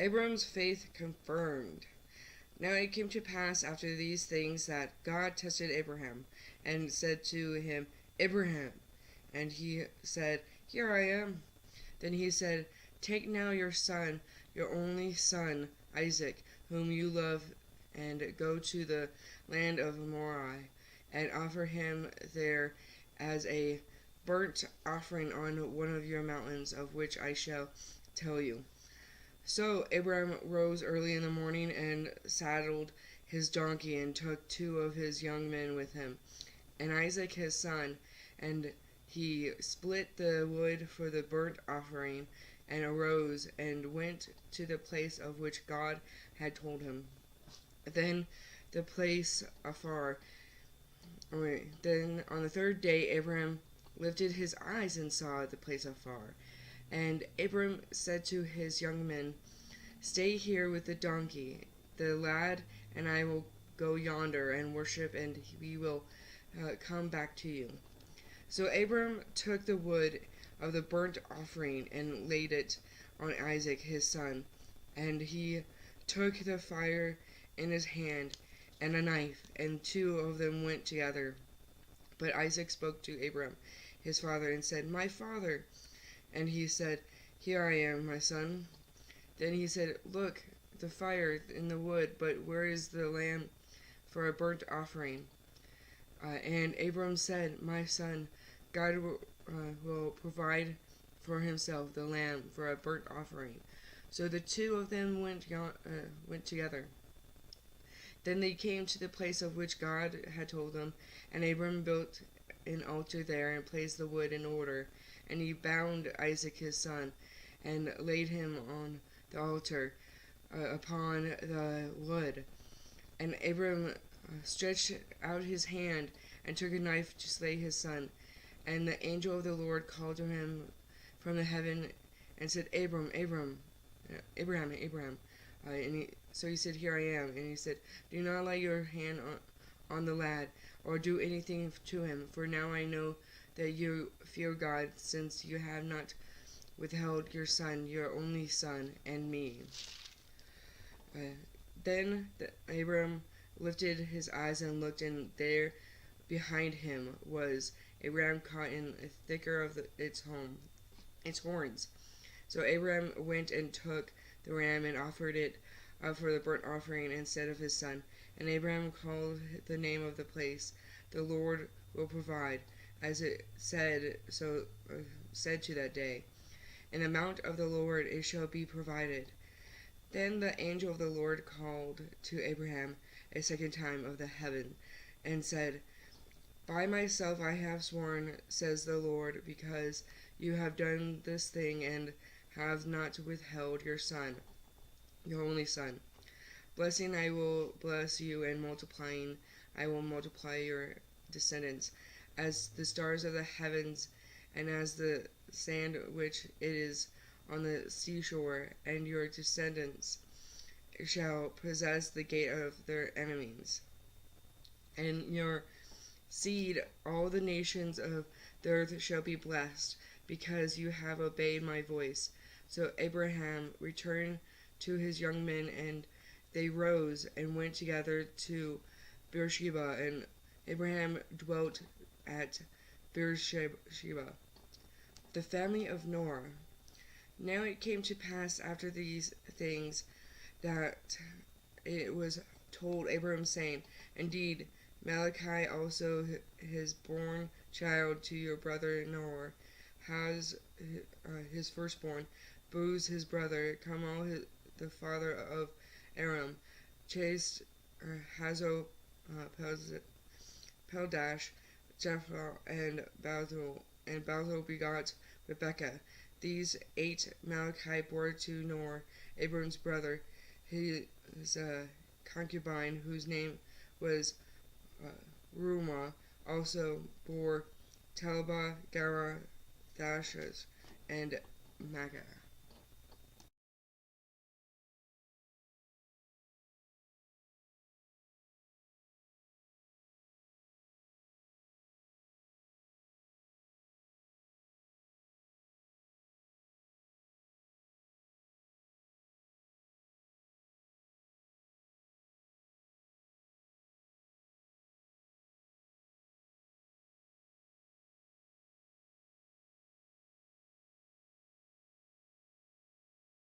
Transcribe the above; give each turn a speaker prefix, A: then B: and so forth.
A: Abram's faith confirmed. Now it came to pass after these things that God tested Abraham, and said to him, Abraham. And he said, Here I am. Then he said, Take now your son, your only son, Isaac, whom you love, and go to the land of Moriah, and offer him there as a burnt offering on one of your mountains, of which I shall tell you. So Abraham rose early in the morning and saddled his donkey, and took 2 of his young men with him, and Isaac his son, and he split the wood for the burnt offering, and arose and went to the place of which God had told him. Then the place afar. Then on the 3rd day Abraham lifted his eyes and saw the place afar. And Abram said to his young men, Stay here with the donkey. The lad and I will go yonder and worship, and we will come back to you. So Abram took the wood of the burnt offering and laid it on Isaac his son. And he took the fire in his hand and a knife, and 2 of them went together. But Isaac spoke to Abram his father and said, My father. And he said, Here I am, my son. Then he said, Look, the fire in the wood, but where is the lamb for a burnt offering? And Abram said, My son, God will provide for himself the lamb for a burnt offering. So the 2 of them went together. Then they came to the place of which God had told them, and Abram built an altar there and placed the wood in order. And he bound Isaac his son, and laid him on the altar upon the wood. And Abram stretched out his hand and took a knife to slay his son. And the angel of the Lord called to him from the heaven and said, Abraham. So he said, Here I am. And he said, Do not lay your hand on the lad, or do anything to him, for now I know that you fear God, since you have not withheld your son, your only son, and me. Then Abram lifted his eyes and looked, and there behind him was a ram caught in a thicker of its horns. So Abram went and took the ram and offered it up for the burnt offering instead of his son. And Abram called the name of the place, The Lord will provide, as it said to that day. In the mount of the Lord it shall be provided. Then the angel of the Lord called to Abraham a second time of the heaven, and said, By myself I have sworn, says the Lord, because you have done this thing, and have not withheld your son, your only son. Blessing I will bless you, and multiplying I will multiply your descendants, as the stars of the heavens, and as the sand which it is on the seashore. And your descendants shall possess the gate of their enemies. And your seed, all the nations of the earth shall be blessed, because you have obeyed my voice. So Abraham returned to his young men, and they rose and went together to Beersheba, and Abraham dwelt at Beersheba. The family of Nahor. Now it came to pass after these things that it was told Abraham, saying, Indeed, Malachi also his born child to your brother Nahor has his firstborn, Buz his brother, Carmel the father of Aram, chased Hazo, Peldash, Jephthah, and Balzo begot Rebekah. These 8 Malachi bore to Nahor, Abram's brother, his concubine, whose name was Reumah, also bore Telbah, Gera, Thashas, and Maacah.